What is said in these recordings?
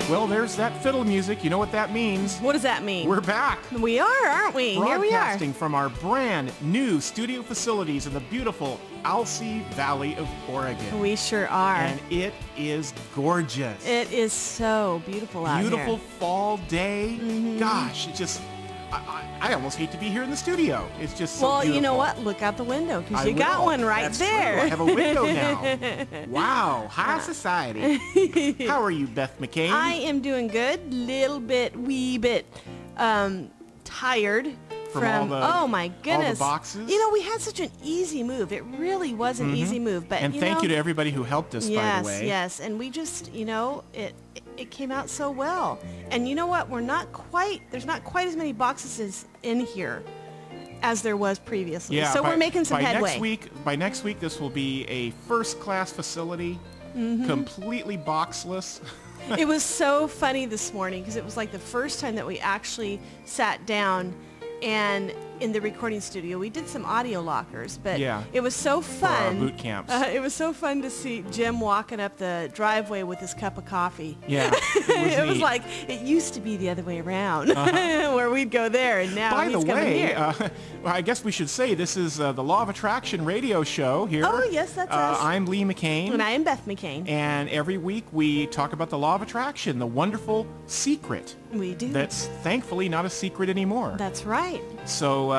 Well, there's that fiddle music. You know what that means. What does that mean? We're back. We are, aren't we? Here we are. Broadcasting from our brand new studio facilities in the beautiful Alsea Valley of Oregon. We sure are. And it is gorgeous. It is so beautiful out here. Beautiful fall day. Gosh, it just... I almost hate to be here in the studio. It's just so beautiful. Well, you know what? Look out the window because you got one right That's there. True. I have a window now. Wow. High society. How are you, Beth McCain? I am doing good. Wee bit tired from all my goodness. all the boxes. You know, we had such an easy move. It really was an easy move. But and thank you to everybody who helped us, by the way. Yes, and we just, you know, it came out so well. And you know what? There's not quite as many boxes in here as there was previously. Yeah, so we're making some headway. By next week, this will be a first-class facility, completely boxless. It was so funny this morning because it was like the first time that we actually sat down and in the recording studio. We did some audio lockers, but it was so fun. For our boot camps. It was so fun to see Jim walking up the driveway with his cup of coffee. Yeah, it was was like, it used to be the other way around, where we'd go there, and now he's coming here. By the way, well, I guess we should say this is the Law of Attraction radio show here. Oh, yes, that's us. I'm Lee McCain. And I am Beth McCain. And every week we talk about the Law of Attraction, the wonderful secret. We do. That's thankfully not a secret anymore. That's right. So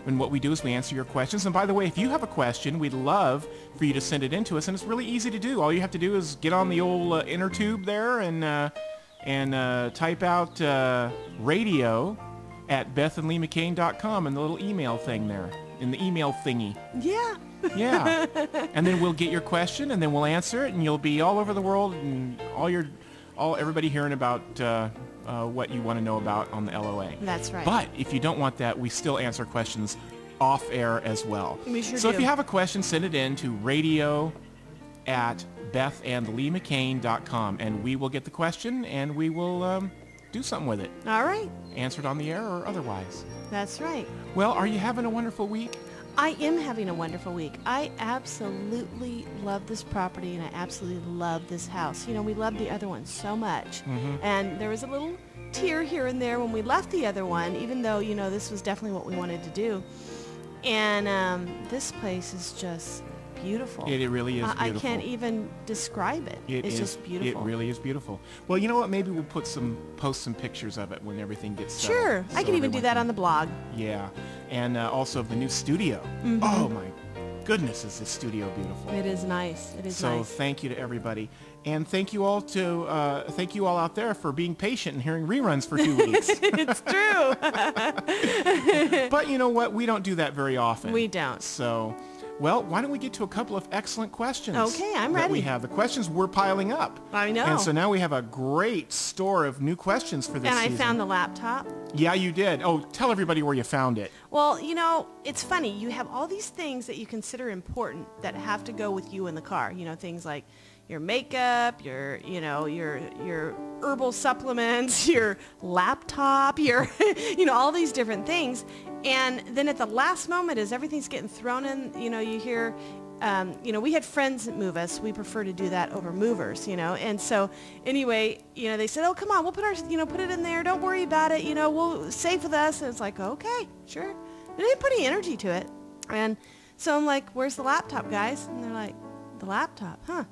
and what we do is we answer your questions. And by the way, if you have a question, we'd love for you to send it in to us. And it's really easy to do. All you have to do is get on the old inner tube there and type out radio at bethandleemccain.com and the little email thing there, in the email thingy. Yeah. Yeah. And then we'll get your question, and then we'll answer it, and you'll be all over the world, and everybody hearing about what you want to know about on the LOA. That's right. But if you don't want that, we still answer questions off air as well. We sure So do. if you have a question, send it in to radio@bethandleemccain.com, and we will get the question, and we will do something with it. All right. Answer it on the air or otherwise. That's right. Well, are you having a wonderful week? I am having a wonderful week. I absolutely love this property, and I absolutely love this house. You know, we loved the other one so much. And there was a little tear here and there when we left the other one, even though, you know, this was definitely what we wanted to do. And this place is just beautiful. It really is beautiful. I can't even describe it. It's just beautiful. It really is beautiful. Well, you know what? Maybe we'll post some pictures of it when everything gets settled. Sure. I can even do that on the blog. Yeah. And also of the new studio. Oh, my goodness, is this studio beautiful. It is nice. It is So nice. thank you to everybody. And thank you all out there for being patient and hearing reruns for 2 weeks. It's true. But you know what? We don't do that very often. We don't. So... well, why don't we get to a couple of excellent questions? Okay, I'm ready. That we have. The questions were piling up. I know. And so now we have a great store of new questions for this season. And I found the laptop. Yeah, you did. Oh, tell everybody where you found it. Well, you know, it's funny. You have all these things that you consider important that have to go with you in the car. You know, things like your makeup, your herbal supplements, your laptop, all these different things. And then at the last moment, as everything's getting thrown in, you know, you hear, we had friends that move us. We prefer to do that over movers, you know. And so anyway, you know, they said, oh, come on, we'll put it in there. Don't worry about it. You know, we'll safe with us. And it's like, okay, sure. They didn't put any energy to it. And so I'm like, where's the laptop, guys? And they're like, the laptop, huh?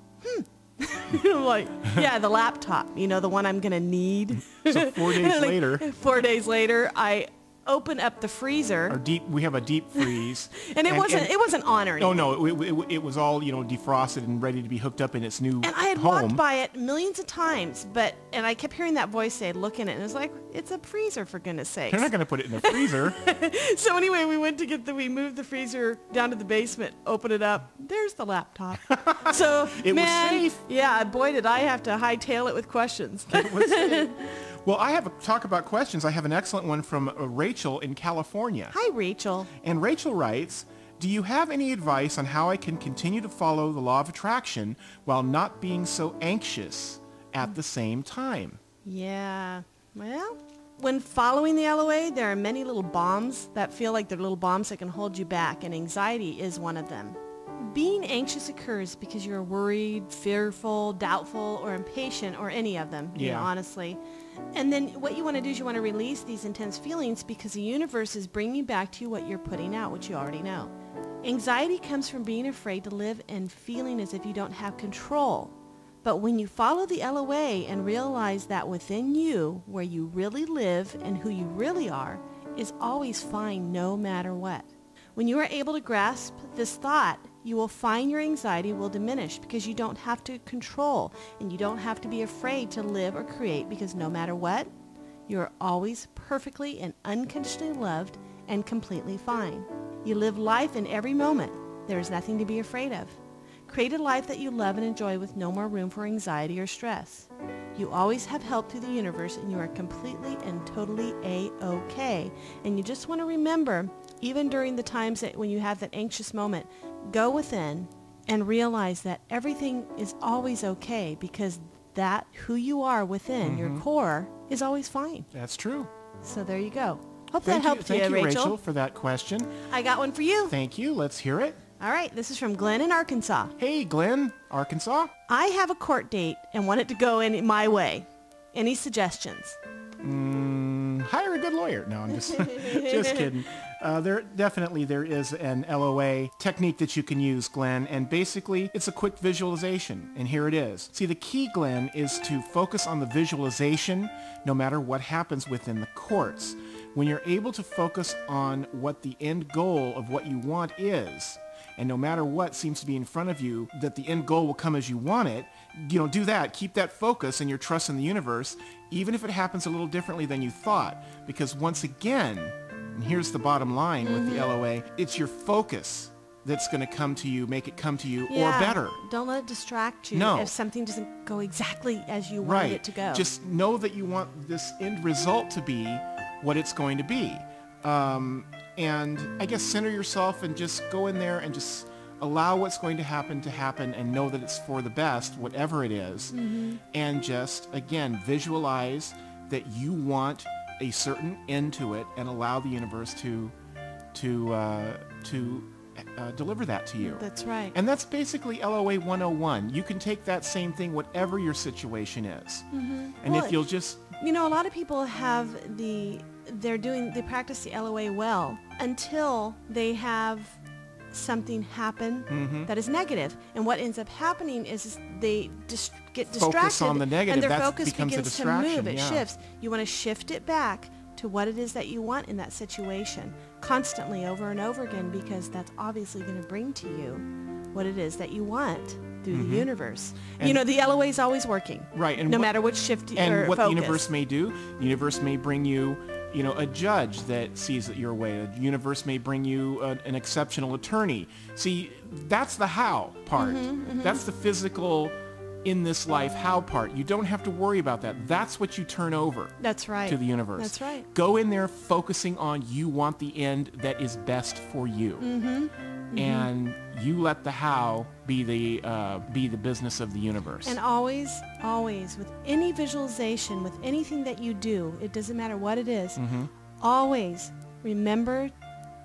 I'm like, yeah, the laptop, you know, the one I'm going to need. So 4 days later. 4 days later, I open up the freezer. We have a deep freeze. And it wasn't on or anything. Oh, no, it was all, you know, defrosted and ready to be hooked up in its new home. And I had walked by it millions of times, and I kept hearing that voice say, look in it, and it was like, it's a freezer, for goodness sakes. They're not going to put it in the freezer. So anyway, we moved the freezer down to the basement, opened it up, there's the laptop. So, it was safe. Yeah, boy, did I have to hightail it with questions. It was safe. Well, I have a talk about questions. I have an excellent one from Rachel in California. Hi, Rachel. And Rachel writes, do you have any advice on how I can continue to follow the law of attraction while not being so anxious at the same time? Yeah. Well, when following the LOA, there are many little bombs that feel like they're little bombs that can hold you back, and anxiety is one of them. Being anxious occurs because you're worried, fearful, doubtful, or impatient, or any of them, you know, honestly. And then what you want to do is you want to release these intense feelings because the universe is bringing back to you what you're putting out, which you already know. Anxiety comes from being afraid to live and feeling as if you don't have control. But when you follow the LOA and realize that within you, where you really live and who you really are, is always fine no matter what. When you are able to grasp this thought, you will find your anxiety will diminish because you don't have to control and you don't have to be afraid to live or create because no matter what, you are always perfectly and unconditionally loved and completely fine. You live life in every moment. There is nothing to be afraid of. Create a life that you love and enjoy with no more room for anxiety or stress. You always have help through the universe and you are completely and totally A-OK. And you just want to remember, even during the times that when you have that anxious moment, go within and realize that everything is always okay because that who you are within, your core, is always fine. That's true. So there you go. Hope that helped you, Rachel. Rachel. Thank you, Rachel, for that question. I got one for you. Thank you. Let's hear it. All right, this is from Glenn in Arkansas. Hey, Glenn, Arkansas. I have a court date and want it to go in my way. Any suggestions? Hire a good lawyer. No, I'm just just kidding. There is an LOA technique that you can use, Glenn, and basically it's a quick visualization, and here it is. See, the key, Glenn, is to focus on the visualization no matter what happens within the courts. When you're able to focus on what the end goal of what you want is, and no matter what seems to be in front of you, that the end goal will come as you want it, you know, do that. Keep that focus and your trust in the universe, even if it happens a little differently than you thought. Because once again, and here's the bottom line with the LOA, it's your focus that's going to come to you, make it come to you, or better. Don't let it distract you if something doesn't go exactly as you want it to go. Just know that you want this end result to be what it's going to be. And I guess center yourself and just go in there and just allow what's going to happen and know that it's for the best, whatever it is. And just, again, visualize that you want a certain end to it and allow the universe to deliver that to you. That's right. And that's basically LOA 101. You can take that same thing, whatever your situation is. And if you'll just... You know, a lot of people have they practice the LOA well until they have something happen that is negative. And what ends up happening is they get distracted. Focus on the negative. And their that focus becomes begins a distraction. to move. It shifts. You want to shift it back to what it is that you want in that situation constantly over and over again, because that's obviously going to bring to you what it is that you want through the universe. And you know, the LOA is always working. Right. And no matter which shift and or what focus. the universe may do, the universe may bring you, you know, a judge that sees it your way. The universe may bring you an exceptional attorney. See, that's the how part. That's the physical, in this life, how part. You don't have to worry about that. That's what you turn over. That's right. To the universe. That's right. Go in there focusing on you want the end that is best for you. And you let the how be the business of the universe. And always, always, with any visualization, with anything that you do, it doesn't matter what it is, always remember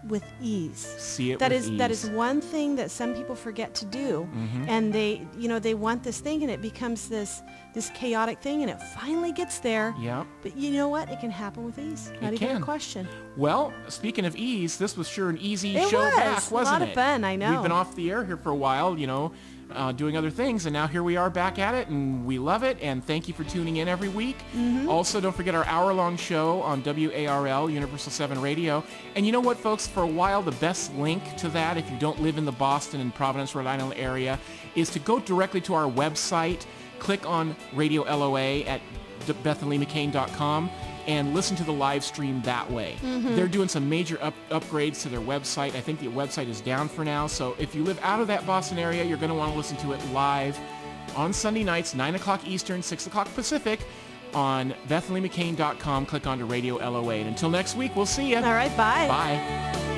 with ease. See it that with is ease. That is one thing that some people forget to do, and they want this thing, and it becomes this chaotic thing, and it finally gets there. Yeah. But you know what? It can happen with ease. Not even a question. Well, speaking of ease, this was sure an easy It show was. back, wasn't it? A lot of fun, I know. We've been off the air here for a while, you know, doing other things, and now here we are back at it, and we love it, and thank you for tuning in every week. Also, don't forget our hour-long show on WARL, Universal 7 Radio. And you know what, folks? For a while, the best link to that, if you don't live in the Boston and Providence, Rhode Island area, is to go directly to our website, click on Radio LOA at bethandleemccain.com, and listen to the live stream that way. They're doing some major upgrades to their website. I think the website is down for now, so if you live out of that Boston area, you're going to want to listen to it live on Sunday nights, 9 o'clock Eastern, 6 o'clock Pacific, on bethandleemccain.com. Click on to Radio LOA. And until next week, we'll see you. All right, bye. Bye.